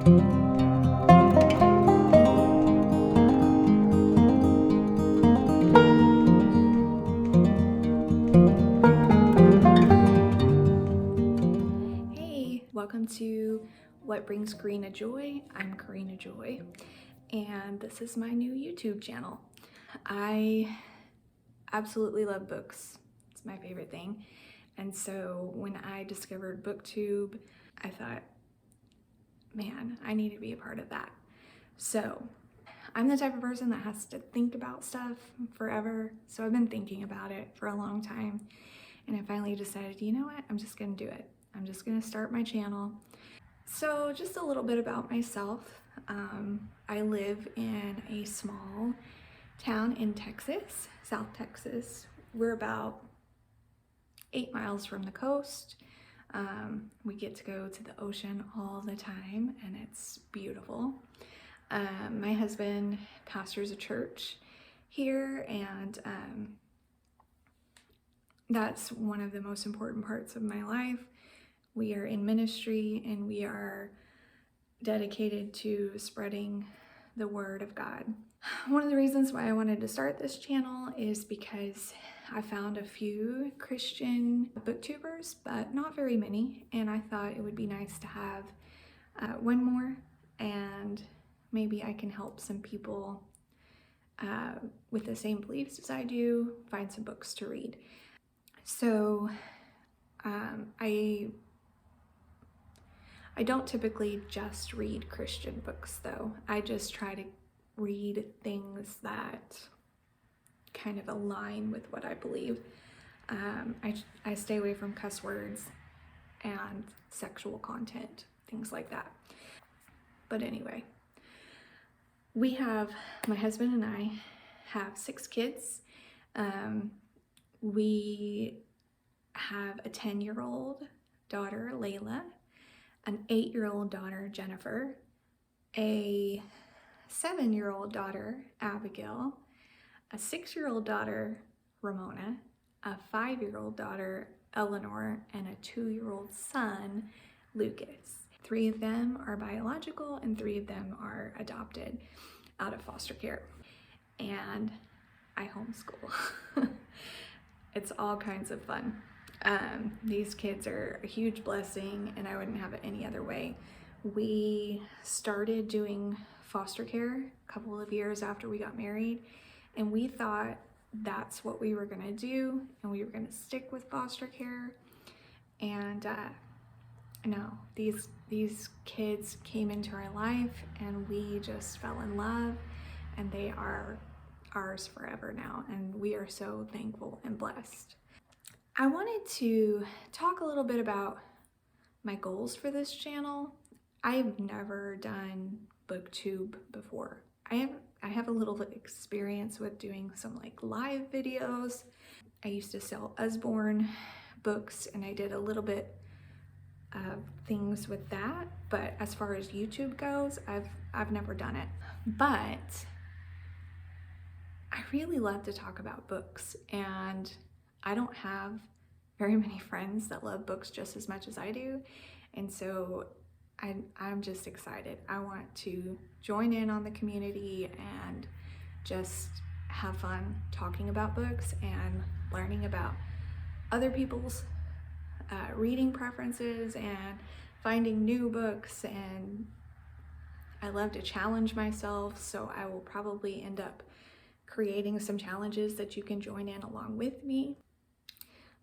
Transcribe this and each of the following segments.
Hey, welcome to What Brings Corina Joy. I'm Corina Joy, and this is my new YouTube channel. I absolutely love books. It's my favorite thing. And so when I discovered BookTube, I thought, man, I need to be a part of that. So I'm the type of person that has to think about stuff forever. So I've been thinking about it for a long time. And I finally decided, you know what? I'm just gonna do it. I'm just gonna start my channel. So just a little bit about myself. I live in a small town in Texas, South Texas. We're about 8 miles from the coast. We get to go to the ocean all the time and it's beautiful. My husband pastors a church here, and that's one of the most important parts of my life. We are in ministry and we are dedicated to spreading the word of God. One of the reasons why I wanted to start this channel is because I found a few Christian booktubers, but not very many, and I thought it would be nice to have one more, and maybe I can help some people with the same beliefs as I do find some books to read. So I don't typically just read Christian books though. I just try to read things that kind of align with what I believe. I stay away from cuss words and sexual content, things like that. But anyway, my husband and I have 6 kids. We have a 10-year-old daughter, Layla, an 8-year-old daughter, Jennifer, a 7-year-old daughter, Abigail, a 6-year-old daughter, Ramona, a 5-year-old daughter, Eleanor, and a 2-year-old son, Lucas. 3 of them are biological and 3 of them are adopted out of foster care. And I homeschool. It's all kinds of fun. These kids are a huge blessing and I wouldn't have it any other way. We started doing foster care a couple of years after we got married, and we thought that's what we were gonna do and we were gonna stick with foster care. And no, these kids came into our life and we just fell in love, and they are ours forever now, and we are so thankful and blessed. I wanted to talk a little bit about my goals for this channel. I've never done BookTube before. I have a little experience with doing some like live videos. I used to sell Usborne books and I did a little bit of things with that, but as far as YouTube goes, I've never done it. But I really love to talk about books, and I don't have very many friends that love books just as much as I do, and so I'm just excited. I want to join in on the community and just have fun talking about books and learning about other people's reading preferences and finding new books. And I love to challenge myself, so I will probably end up creating some challenges that you can join in along with me.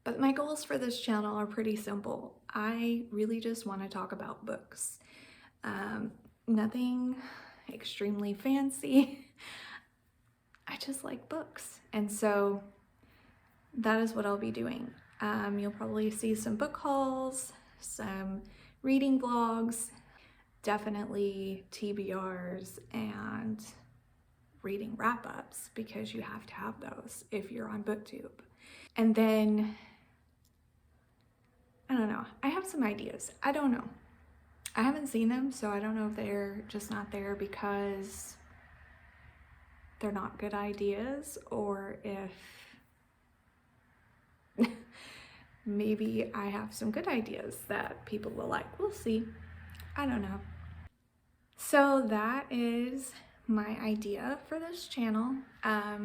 But my goals for this channel are pretty simple. I really just want to talk about books. Nothing extremely fancy. I just like books. And so that is what I'll be doing. You'll probably see some book hauls, some reading vlogs, definitely TBRs, and reading wrap-ups, because you have to have those if you're on BookTube. And then, I don't know, I have some ideas. I don't know. I haven't seen them, so I don't know if they're just not there because they're not good ideas, or if maybe I have some good ideas that people will like. We'll see. I don't know. So that is my idea for this channel. I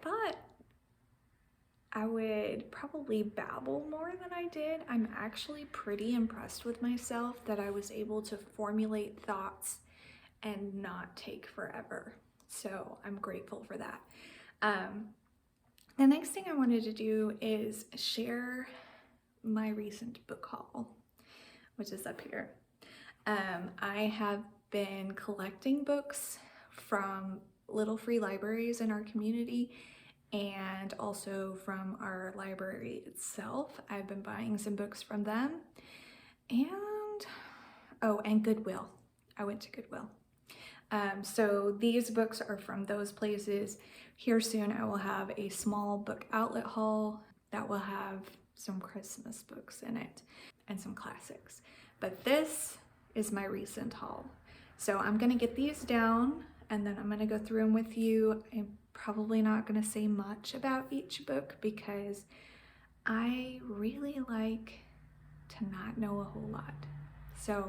thought I would probably babble more than I did. I'm actually pretty impressed with myself that I was able to formulate thoughts and not take forever. So I'm grateful for that. The next thing I wanted to do is share my recent book haul, which is up here. I have been collecting books from little free libraries in our community and also from our library itself. I've been buying some books from them and Goodwill. I went to Goodwill. So these books are from those places. Here soon I will have a small book outlet haul that will have some Christmas books in it and some classics. But this is my recent haul. So I'm gonna get these down and then I'm gonna go through them with you. I'm probably not gonna say much about each book because I really like to not know a whole lot. So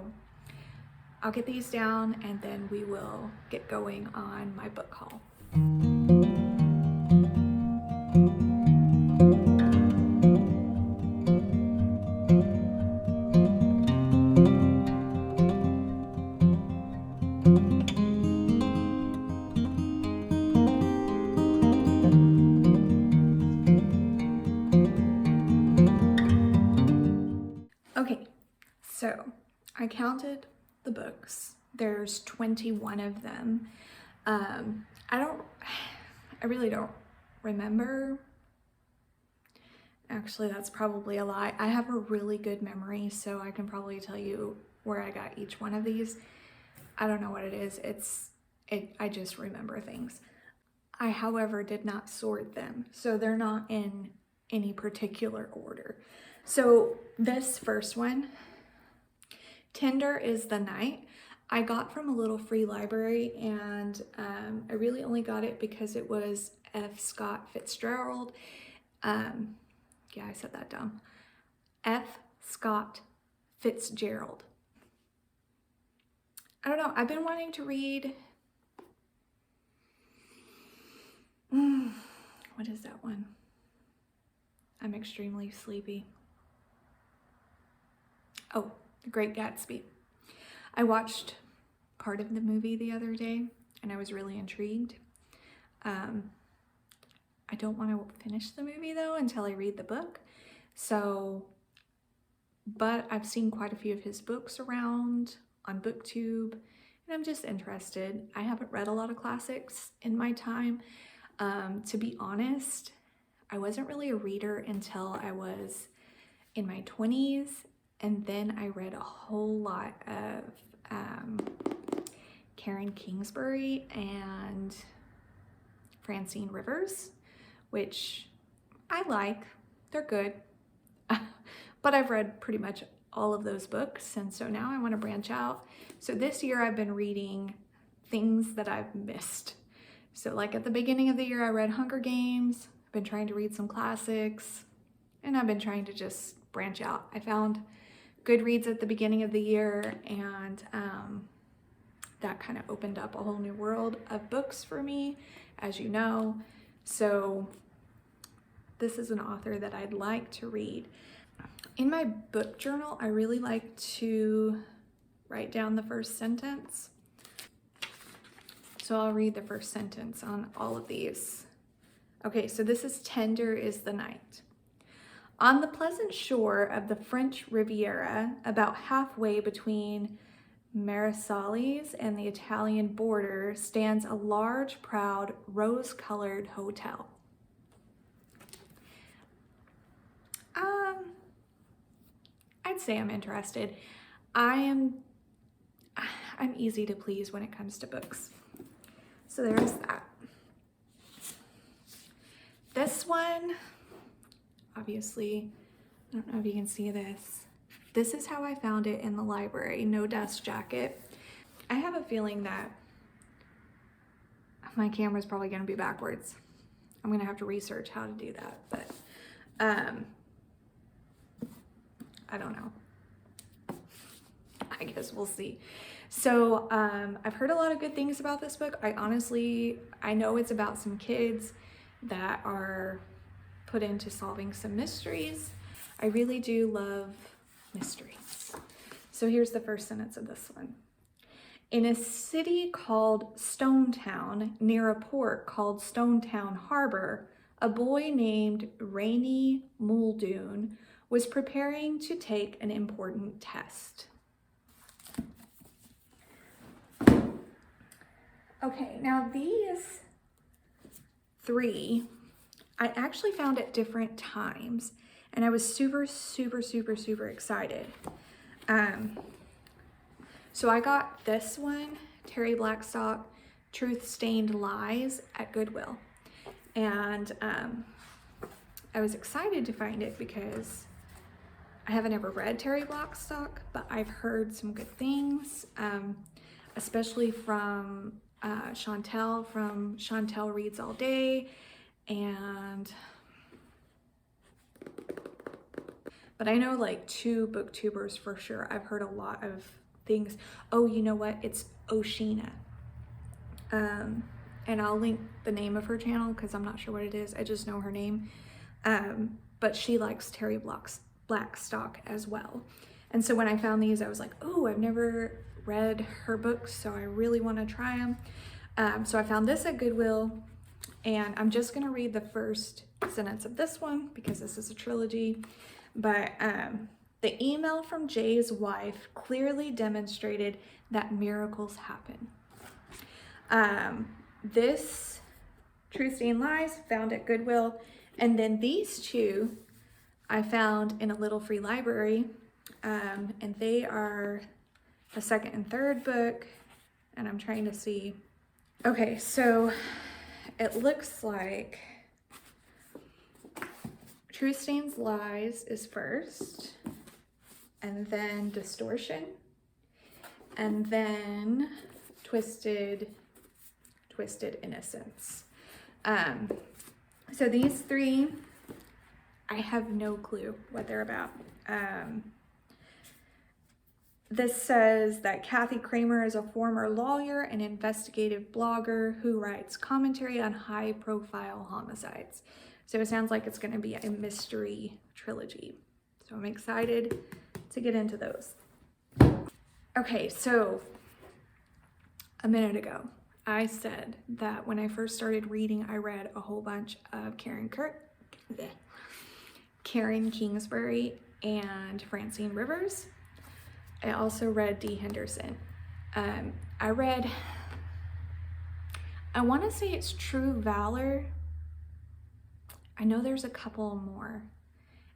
I'll get these down and then we will get going on my book haul. Okay, so I counted the books. There's 21 of them. I really don't remember. Actually, that's probably a lie. I have a really good memory, so I can probably tell you where I got each one of these. I don't know what it is. I just remember things. I, however, did not sort them, so they're not in any particular order. So this first one, Tender is the Night, I got from a little free library, and I really only got it because it was F. Scott Fitzgerald. Yeah, I said that dumb. F. Scott Fitzgerald. I don't know, I've been wanting to read, what is that one? I'm extremely sleepy. Oh, The Great Gatsby. I watched part of the movie the other day and I was really intrigued. I don't want to finish the movie though until I read the book. But I've seen quite a few of his books around on BookTube and I'm just interested. I haven't read a lot of classics in my time. To be honest, I wasn't really a reader until I was in my 20s, and then I read a whole lot of Karen Kingsbury and Francine Rivers, which I like. They're good. But I've read pretty much all of those books, and so now I want to branch out. So this year I've been reading things that I've missed. So like at the beginning of the year I read Hunger Games, I've been trying to read some classics, and I've been trying to just branch out. I found Goodreads at the beginning of the year, and that kind of opened up a whole new world of books for me, as you know. So this is an author that I'd like to read. In my book journal, I really like to write down the first sentence. So I'll read the first sentence on all of these. Okay, so this is Tender is the Night. On the pleasant shore of the French Riviera, about halfway between Marseilles and the Italian border, stands a large, proud, rose-colored hotel. I'd say I'm interested. I'm easy to please when it comes to books. So there's that. This one, obviously, I don't know if you can see this. This is how I found it in the library, no dust jacket. I have a feeling that my camera's probably gonna be backwards. I'm gonna have to research how to do that, but I don't know. I guess we'll see. So I've heard a lot of good things about this book. I know it's about some kids that are put into solving some mysteries. I really do love mysteries. So here's the first sentence of this one. In a city called Stonetown, near a port called Stonetown Harbor, a boy named Rainey Muldoon was preparing to take an important test. Okay, now these three I actually found at different times, and I was super excited. So I got this one, Terry Blackstock, Truth Stained Lies, at Goodwill. And I was excited to find it because I haven't ever read Terry Blackstock, but I've heard some good things, especially from Chantel from Chantel Reads All Day. But I know like 2 booktubers for sure. I've heard a lot of things. Oh, you know what? It's Oshina. And I'll link the name of her channel because I'm not sure what it is. I just know her name. But she likes Terry Blackstock as well. And so when I found these, I was like, oh, I've never read her books, so I really want to try them. So I found this at Goodwill, and I'm just going to read the first sentence of this one because this is a trilogy. But the email from Jay's wife clearly demonstrated that miracles happen. This Truth Stained Lies found at Goodwill, and then these 2 I found in a little free library, and they are the second and third book, and I'm trying to see. Okay, so it looks like Truth Stained Lies is first, and then Distortion, and then Twisted Innocence. So these 3, I have no clue what they're about. This says that Kathy Kramer is a former lawyer and investigative blogger who writes commentary on high-profile homicides. So it sounds like it's going to be a mystery trilogy. So I'm excited to get into those. Okay, so a minute ago, I said that when I first started reading, I read a whole bunch of Karen Kingsbury and Francine Rivers. I also read Dee Henderson. I want to say it's True Valor. I know there's a couple more.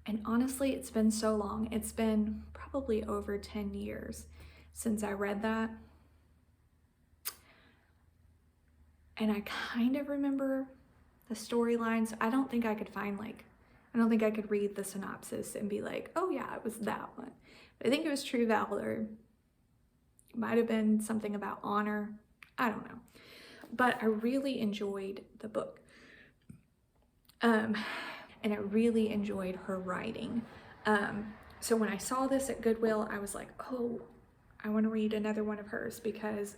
And honestly, it's been so long. It's been probably over 10 years since I read that. And I kind of remember the storylines. I don't think I could read the synopsis and be like, oh yeah, it was that one. But I think it was True Valor. It might have been something about honor. I don't know. But I really enjoyed the book. And I really enjoyed her writing. So when I saw this at Goodwill, I was like, oh, I want to read another one of hers because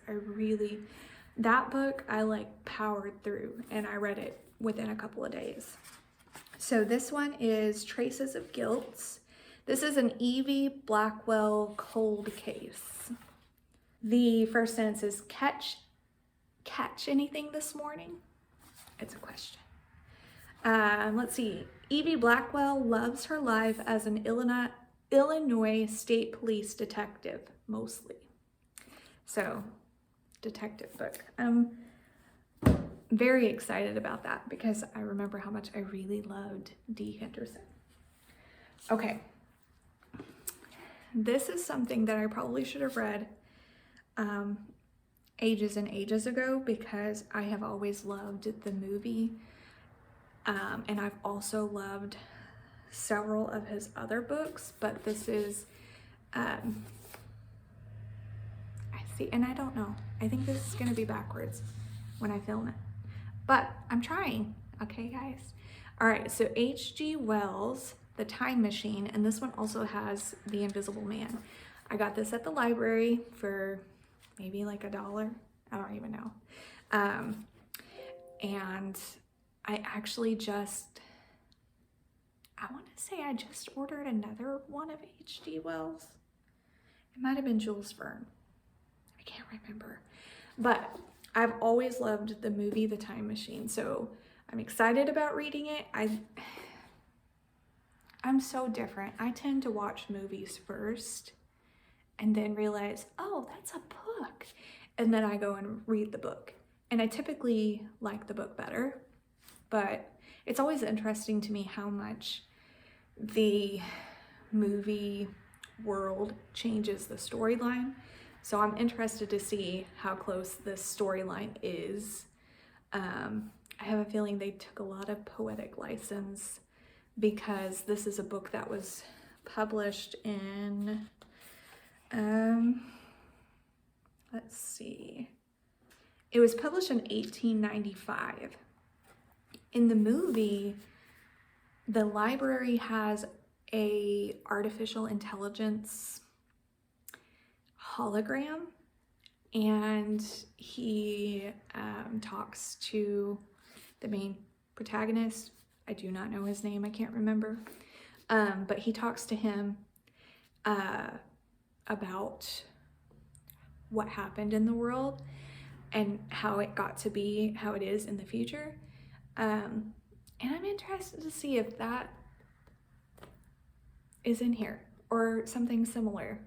that book I like powered through and I read it within a couple of days. So this one is Traces of Guilt. This is an Evie Blackwell cold case. The first sentence is catch anything this morning? It's a question. Let's see. Evie Blackwell loves her life as an Illinois State Police detective, mostly. So, detective book. I'm very excited about that because I remember how much I really loved Dee Henderson. Okay. This is something that I probably should have read ages and ages ago because I have always loved the movie. And I've also loved several of his other books, but this is, I see, and I don't know. I think this is going to be backwards when I film it, but I'm trying. Okay, guys. All right. So H.G. Wells, The Time Machine, and this one also has The Invisible Man. I got this at the library for maybe like $1. I don't even know. And I actually I want to say I just ordered another one of H.G. Wells. It might have been Jules Verne. I can't remember. But I've always loved the movie The Time Machine, so I'm excited about reading it. I'm so different. I tend to watch movies first and then realize, oh, that's a book. And then I go and read the book. And I typically like the book better, but it's always interesting to me how much the movie world changes the storyline. So I'm interested to see how close this storyline is. I have a feeling they took a lot of poetic license because this is a book that was published in, let's see, it was published in 1895. In the movie, the library has a artificial intelligence hologram, and he talks to the main protagonist. I do not know his name, I can't remember, but he talks to him about what happened in the world and how it got to be how it is in the future. And I'm interested to see if that is in here or something similar.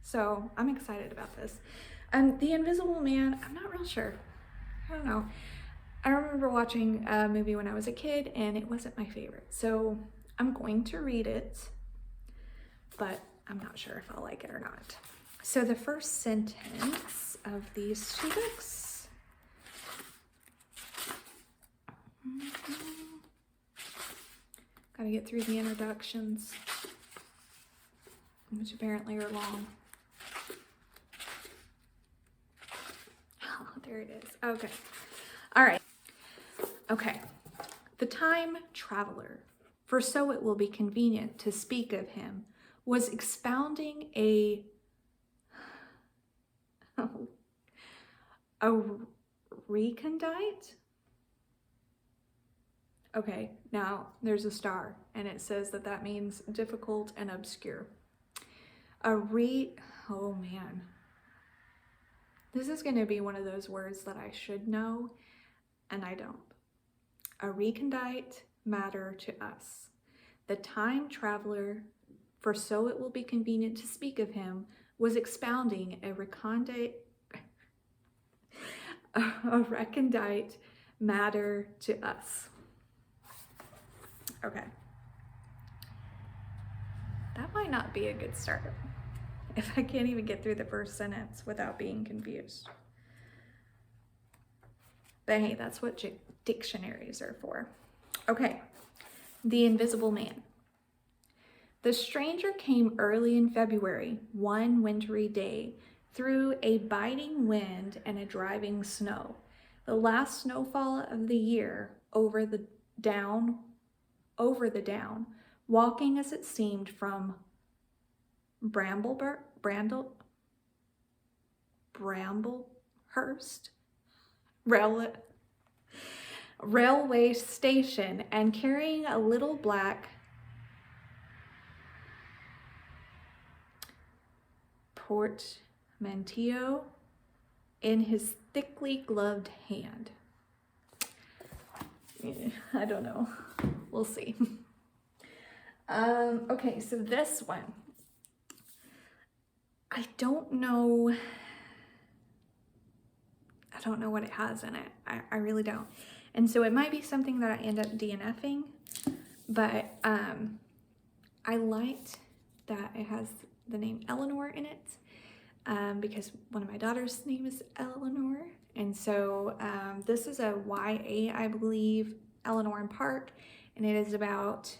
So I'm excited about this. The Invisible Man, I'm not real sure. I don't know. I remember watching a movie when I was a kid and it wasn't my favorite. So I'm going to read it, but I'm not sure if I'll like it or not. So the first sentence of these two books. Gotta get through the introductions, which apparently are long. Oh, there it is. Okay. All right. Okay. The Time Traveler, for so it will be convenient to speak of him, was expounding a recondite. Okay, now there's a star and it says that means difficult and obscure. Oh man. This is going to be one of those words that I should know and I don't. A recondite matter to us. The time traveler, for so it will be convenient to speak of him, was expounding a recondite matter to us. Okay. That might not be a good start if I can't even get through the first sentence without being confused. But hey, that's what dictionaries are for. Okay. The Invisible Man. The stranger came early in February, one wintry day, through a biting wind and a driving snow, the last snowfall of the year, over the down, walking as it seemed from Bramblehurst, railway station, and carrying a little black portmanteau in his thickly gloved hand. I don't know. We'll see. Okay, so this one, I don't know what it has in it. I really don't. And so it might be something that I end up DNFing, but I liked that it has the name Eleanor in it, because one of my daughter's name is Eleanor. And so this is a YA, I believe, Eleanor and Park, and it is about,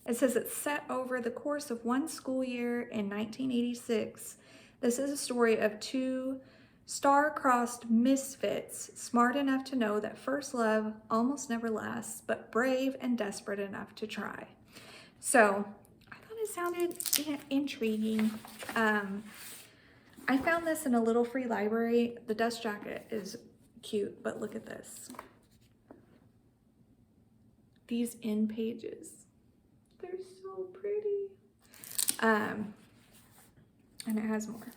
it says it's set over the course of one school year in 1986. This is a story of two star-crossed misfits, smart enough to know that first love almost never lasts, but brave and desperate enough to try. So I thought of sounded intriguing. I found this in a little free library. The dust jacket is cute, but look at this. These end pages, they're so pretty. And it has more.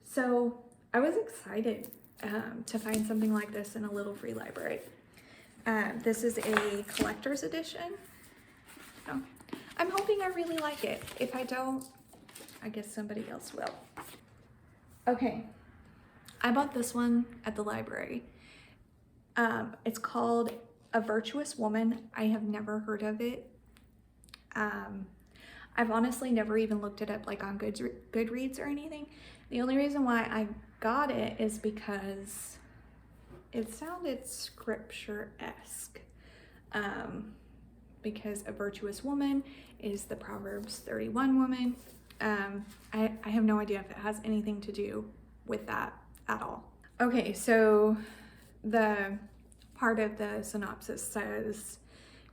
So I was excited to find something like this in a little free library. This is a collector's edition. Oh, I'm hoping I really like it. If I don't, I guess somebody else will. Okay, I bought this one at the library. It's called A Virtuous Woman. I have never heard of it. I've honestly never even looked it up like on Goodreads or anything. The only reason why I got it is because it sounded scripture-esque. Because a virtuous woman is the Proverbs 31 woman. I have no idea if it has anything to do with that at all. Okay, so the part of the synopsis says,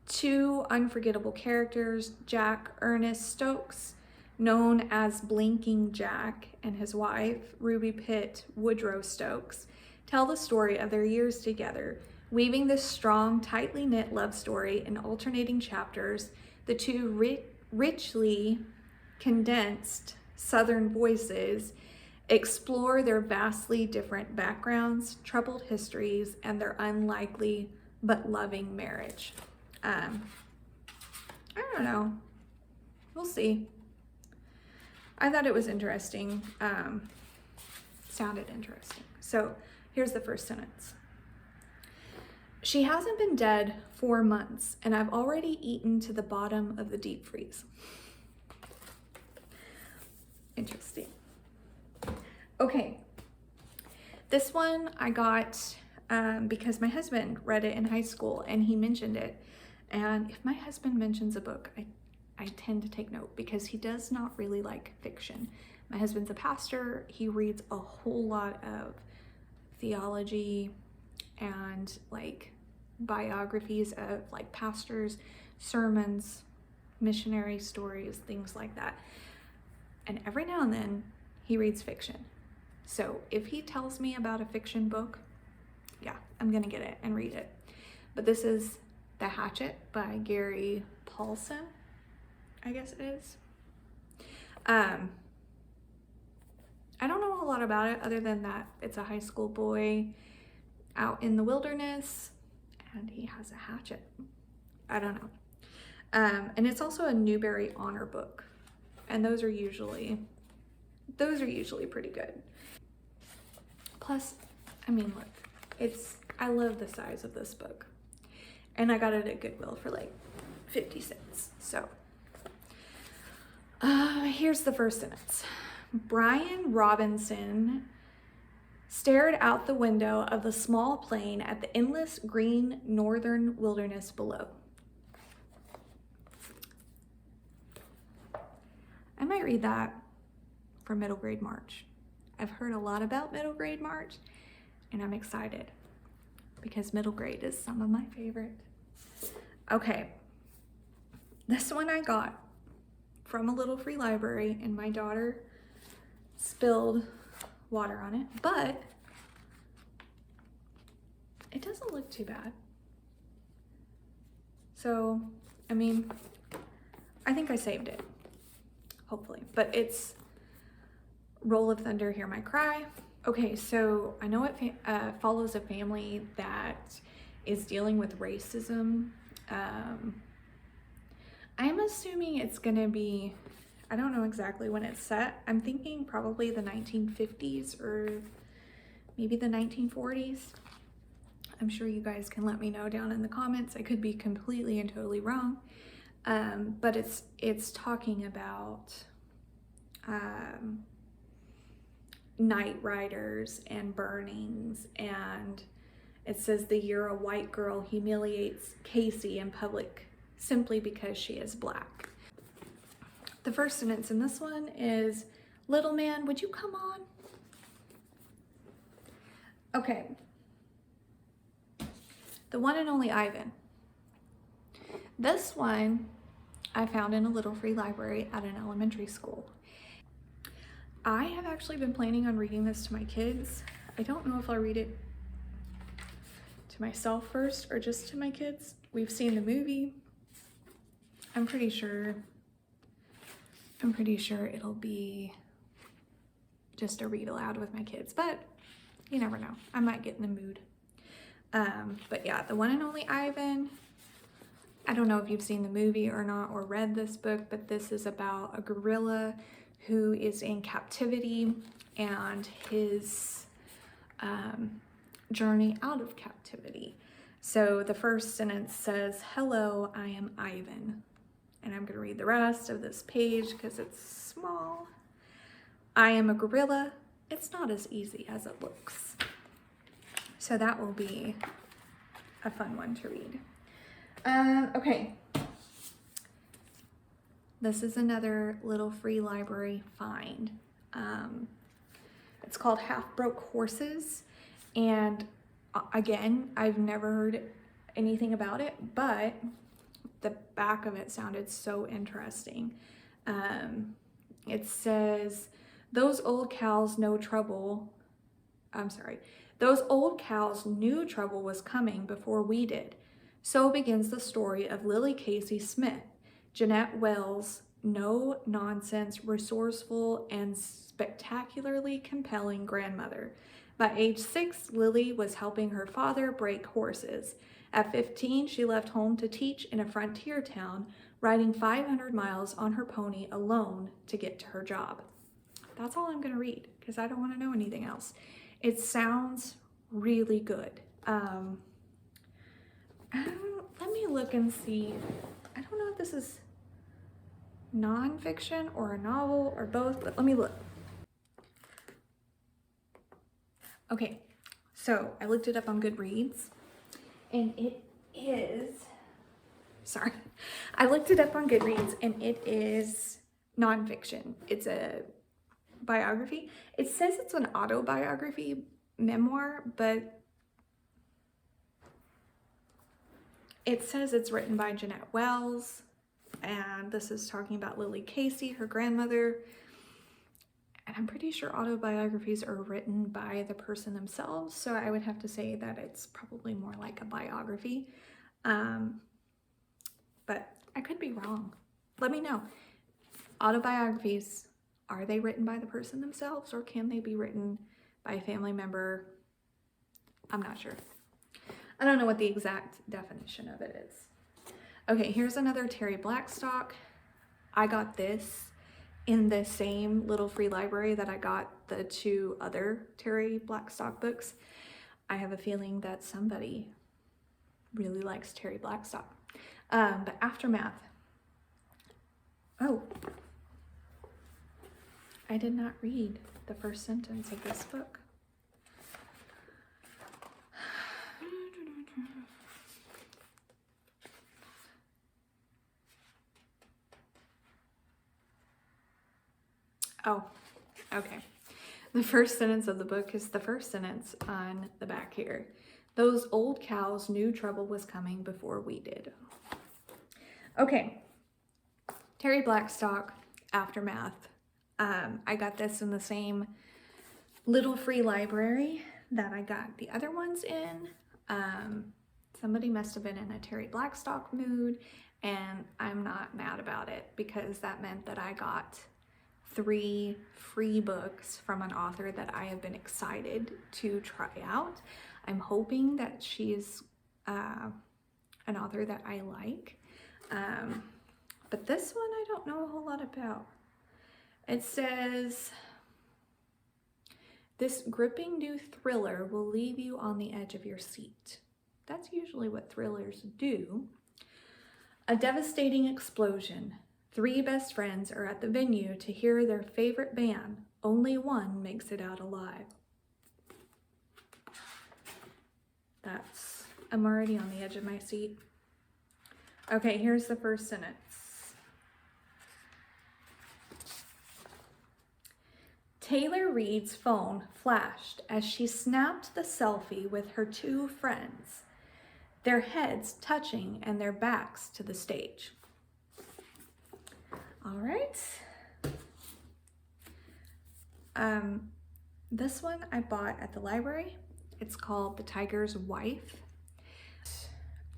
two unforgettable characters, Jack Ernest Stokes, known as Blinking Jack, and his wife, Ruby Pitt Woodrow Stokes, tell the story of their years together. Weaving this strong, tightly knit love story in alternating chapters, the two richly condensed Southern voices explore their vastly different backgrounds, troubled histories, and their unlikely but loving marriage. I don't know. We'll see. I thought it was interesting. Sounded interesting. So here's the first sentence. She hasn't been dead 4 months, and I've already eaten to the bottom of the deep freeze. Interesting. Okay. This one I got because my husband read it in high school and he mentioned it. And if my husband mentions a book, I tend to take note because he does not really like fiction. My husband's a pastor. He reads a whole lot of theology and like biographies of like pastors, sermons, missionary stories, things like that. And every now and then he reads fiction. So if he tells me about a fiction book, yeah, I'm gonna get it and read it. But this is The Hatchet by Gary Paulson, I guess it is. I don't know a lot about it other than that it's a high school boy out in the wilderness and he has a hatchet. I don't know. And it's also a Newbery Honor book. And those are usually pretty good. Plus, I mean, look, I love the size of this book. And I got it at Goodwill for like 50 cents. So, here's the first sentence. Brian Robinson stared out the window of the small plane at the endless green northern wilderness below. I might read that for middle grade March. I've heard a lot about middle grade March and I'm excited because middle grade is some of my favorite. Okay, this one I got from a little free library and my daughter spilled water on it, but it doesn't look too bad. So, I mean, I think I saved it, hopefully, but it's Roll of Thunder, Hear My Cry. Okay, so I know it follows a family that is dealing with racism. I'm assuming it's gonna be, I don't know exactly when it's set. I'm thinking probably the 1950s or maybe the 1940s. I'm sure you guys can let me know down in the comments. I could be completely and totally wrong. But it's talking about night riders and burnings, and it says the year a white girl humiliates Casey in public simply because she is black. The first sentence in this one is, "Little man, would you come on?" Okay. The one and only Ivan. This one I found in a little free library at an elementary school. I have actually been planning on reading this to my kids. I don't know if I'll read it to myself first or just to my kids. We've seen the movie. I'm pretty sure it'll be just a read aloud with my kids, but you never know. I might get in the mood. But yeah, the one and only Ivan. I don't know if you've seen the movie or not, or read this book, but this is about a gorilla who is in captivity and his journey out of captivity. So the first sentence says, "Hello, I am Ivan." And I'm going to read the rest of this page because it's small. "I am a gorilla. It's not as easy as it looks." So that will be a fun one to read. Okay. This is another little free library find. It's called Half Broke Horses. And again, I've never heard anything about it, but the back of it sounded so interesting. It says, those old cows knew trouble was coming before we did. So begins the story of Lily Casey Smith, Jeanette Wells' no-nonsense, resourceful, and spectacularly compelling grandmother. By age 6, Lily was helping her father break horses. At 15, she left home to teach in a frontier town, riding 500 miles on her pony alone to get to her job. That's all I'm going to read because I don't want to know anything else. It sounds really good. Let me look and see. I don't know if this is nonfiction or a novel or both, but let me look. Okay, so I looked it up on Goodreads, and it is, I looked it up on Goodreads, and it is nonfiction. It's a biography. It says it's an autobiography memoir, but it says it's written by Jeanette Wells, and this is talking about Lily Casey, her grandmother. And I'm pretty sure autobiographies are written by the person themselves, so I would have to say that it's probably more like a biography. But I could be wrong. Let me know. Autobiographies, are they written by the person themselves, or can they be written by a family member? I'm not sure. I don't know what the exact definition of it is. Okay, here's another Terry Blackstock. I got this in the same little free library that I got the 2 other Terry Blackstock books. I have a feeling that somebody really likes Terry Blackstock. But Aftermath. Oh, I did not read the first sentence of this book. Oh, okay. The first sentence of the book is the first sentence on the back here. Those old cows knew trouble was coming before we did. Okay. Terry Blackstock, Aftermath. I got this in the same little free library that I got the other ones in. Somebody must have been in a Terry Blackstock mood, and I'm not mad about it because that meant that I got 3 free books from an author that I have been excited to try out. I'm hoping that she's an author that I like. But this one I don't know a whole lot about. It says, this gripping new thriller will leave you on the edge of your seat. That's usually what thrillers do. A devastating explosion. 3 best friends are at the venue to hear their favorite band. Only one makes it out alive. I'm already on the edge of my seat. Okay, here's the first sentence. Taylor Reed's phone flashed as she snapped the selfie with her 2 friends, their heads touching and their backs to the stage. All right. This one I bought at the library. It's called The Tiger's Wife.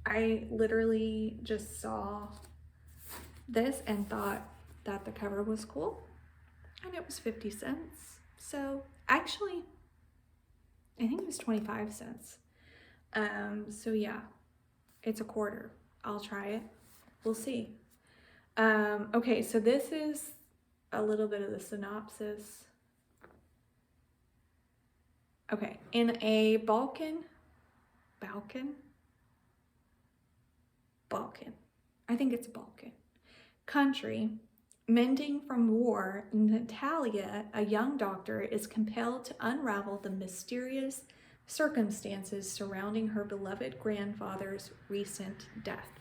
I literally just saw this and thought that the cover was cool, and it was 50 cents. So actually, I think it was 25 cents. So yeah, it's a quarter. I'll try it. We'll see. Okay, so this is a little bit of the synopsis. Okay, in a Balkan, I think it's Balkan country, mending from war, Natalia, a young doctor, is compelled to unravel the mysterious circumstances surrounding her beloved grandfather's recent death.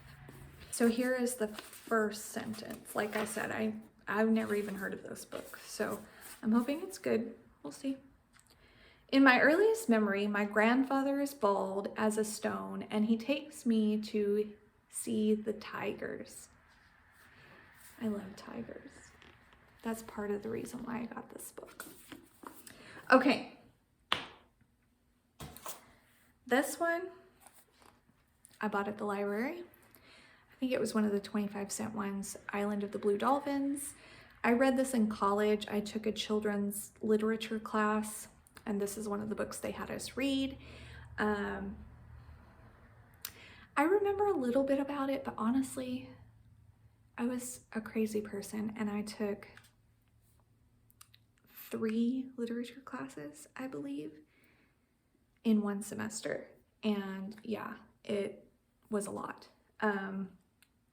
So here is the first sentence. Like I said, I've never even heard of this book, so I'm hoping it's good. We'll see. In my earliest memory, my grandfather is bald as a stone, and he takes me to see the tigers. I love tigers. That's part of the reason why I got this book. Okay. This one I bought at the library. I think it was one of the 25-cent ones, Island of the Blue Dolphins. I read this in college. I took a children's literature class, and this is one of the books they had us read. I remember a little bit about it, but honestly, I was a crazy person, and I took 3 literature classes, I believe, in one semester. And yeah, it was a lot.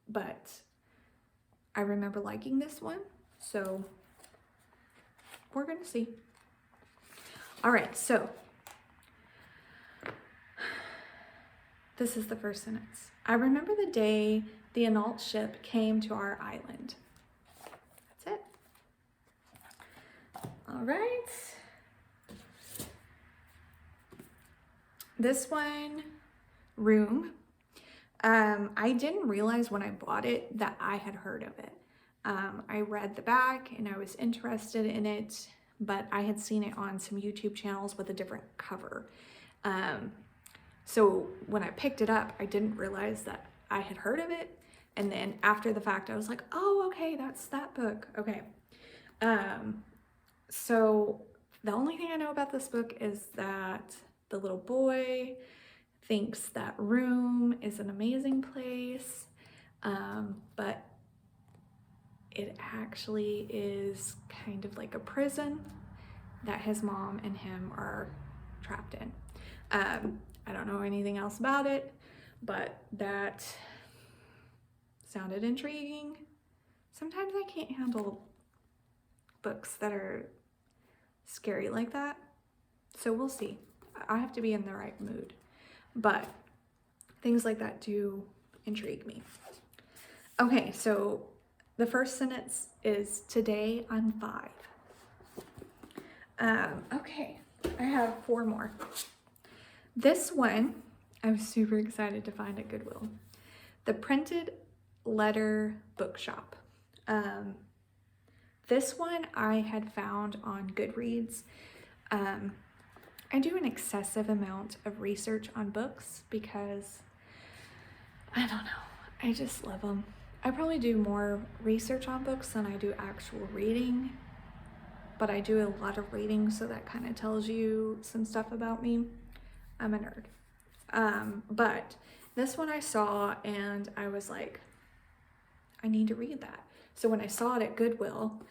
But I remember liking this one, so we're gonna see. All right, so this is the first sentence. I remember the day the Analt ship came to our island. That's it. All right. This one, Room. I didn't realize when I bought it that I had heard of it. I read the back and I was interested in it, but I had seen it on some YouTube channels with a different cover. So when I picked it up, I didn't realize that I had heard of it. And then after the fact, I was like, oh, okay, that's that book. Okay. So the only thing I know about this book is that the little boy thinks that Room is an amazing place, but it actually is kind of like a prison that his mom and him are trapped in. I don't know anything else about it, but that sounded intriguing. Sometimes I can't handle books that are scary like that, so we'll see. I have to be in the right mood, but things like that do intrigue me. Okay, so the first sentence is, today I'm 5. Okay, I have 4 more. This one, I'm super excited to find at Goodwill. The Printed Letter Bookshop. This one I had found on Goodreads. I do an excessive amount of research on books because, I don't know, I just love them. I probably do more research on books than I do actual reading, but I do a lot of reading, so that kind of tells you some stuff about me. I'm a nerd. But this one I saw and I was like, I need to read that. So when I saw it at Goodwill,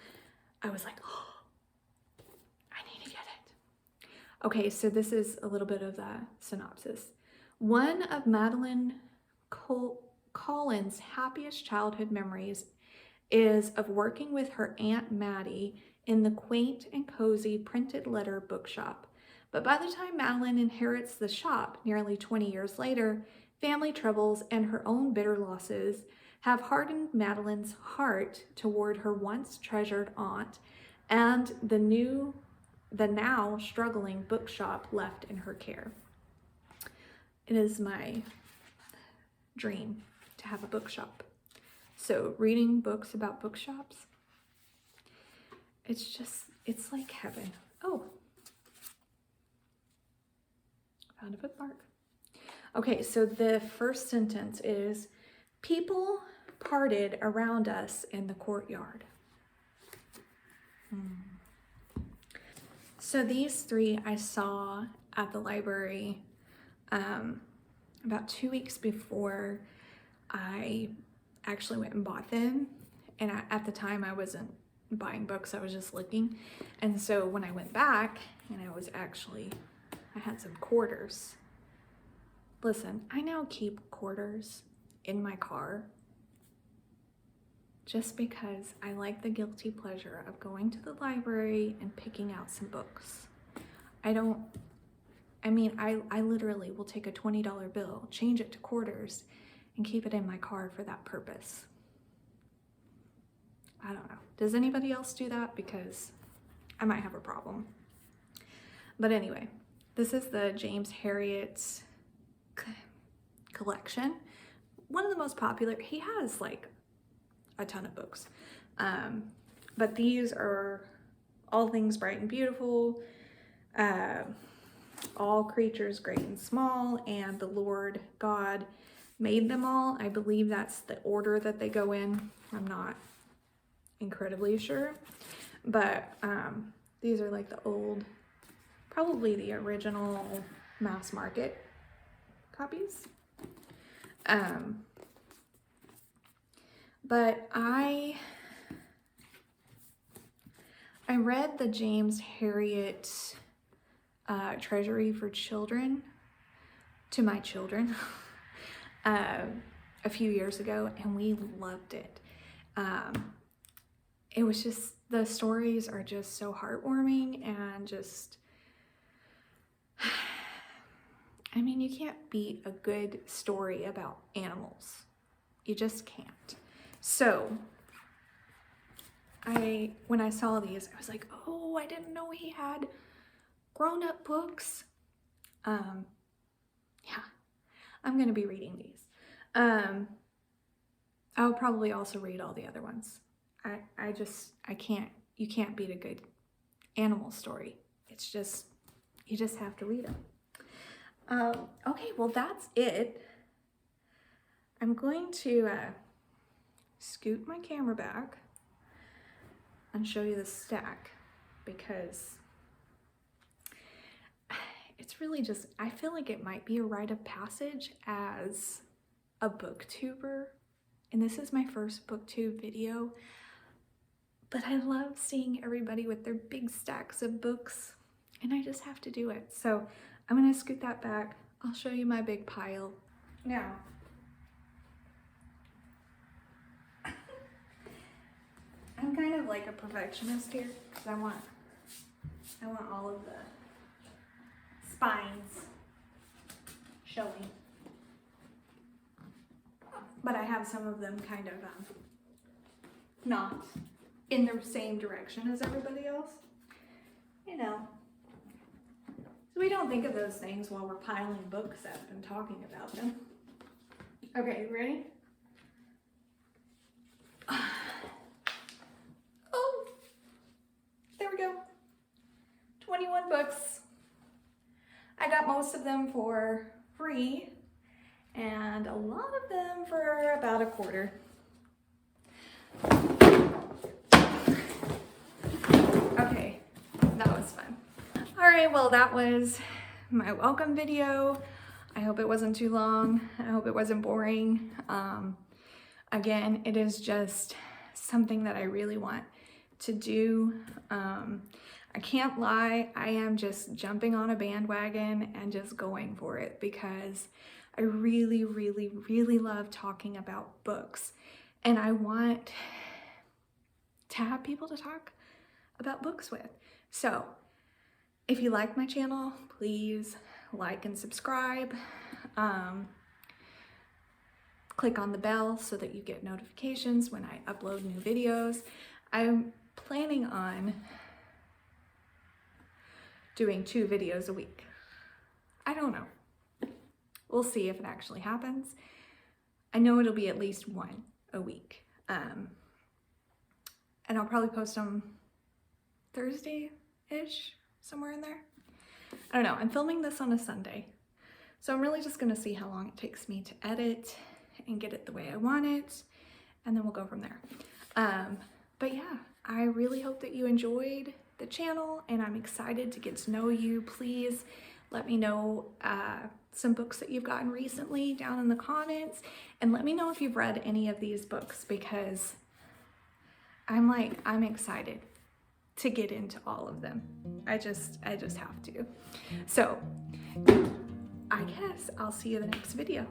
I was like, oh, I need to get it. Okay, so this is a little bit of the synopsis. One of Madeline Collins' happiest childhood memories is of working with her Aunt Maddie in the quaint and cozy Printed Letter Bookshop. But by the time Madeline inherits the shop nearly 20 years later, family troubles and her own bitter losses have hardened Madeline's heart toward her once treasured aunt and the now struggling bookshop left in her care. It is my dream to have a bookshop. So reading books about bookshops it's like heaven. Oh, found a bookmark. Okay, so the first sentence is, people parted around us in the courtyard. So these three I saw at the library about 2 weeks before I actually went and bought them. And at the time I wasn't buying books, I was just looking. And so when I went back and I had some quarters. Listen, I now keep quarters in my car just because I like the guilty pleasure of going to the library and picking out some books. I literally will take a $20 bill, change it to quarters, and keep it in my car for that purpose. I don't know. Does anybody else do that? Because I might have a problem. But anyway, this is the James Herriot's collection. One of the most popular. He has like a ton of books. But these are All Things Bright and Beautiful, All Creatures Great and Small, and The Lord God Made Them All. I believe that's the order that they go in. I'm not incredibly sure. But these are like the old, probably the original mass market copies. But I read the James Herriot Treasury for Children to my children a few years ago, and we loved it. It was just, the stories are just so heartwarming and just, I mean, you can't beat a good story about animals. You just can't. So when I saw these, I was like, oh, I didn't know he had grown-up books. Yeah, I'm gonna be reading these. I'll probably also read all the other ones. You can't beat a good animal story. It's just, you just have to read them. Okay, well that's it. I'm going to scoot my camera back and show you the stack, because it's really just, I feel like it might be a rite of passage as a booktuber, and this is my first booktube video, but I love seeing everybody with their big stacks of books, and I just have to do it. So I'm gonna scoot that back. I'll show you my big pile. Now, I'm kind of like a perfectionist here, because I want all of the spines showing. But I have some of them kind of not in the same direction as everybody else. You know. So we don't think of those things while we're piling books up and talking about them. Okay, you ready? Oh, there we go. 21 books. I got most of them for free, and a lot of them for about $0.25. Okay, that was fun. All right, well, that was my welcome video. I hope it wasn't too long. I hope it wasn't boring. Again, it is just something that I really want to do. I can't lie, I am just jumping on a bandwagon and just going for it, because I really, really, really love talking about books, and I want to have people to talk about books with. So if you like my channel, please like and subscribe. Click on the bell so that you get notifications when I upload new videos. I'm planning on doing 2 videos a week. I don't know. We'll see if it actually happens. I know it'll be at least 1 a week. And I'll probably post them Thursday-ish, somewhere in there. I don't know, I'm filming this on a Sunday. So I'm really just gonna see how long it takes me to edit and get it the way I want it, and then we'll go from there. But yeah, I really hope that you enjoyed the channel, and I'm excited to get to know you. Please let me know some books that you've gotten recently down in the comments, and let me know if you've read any of these books, because I'm excited to get into all of them. I just have to. So I guess I'll see you in the next video.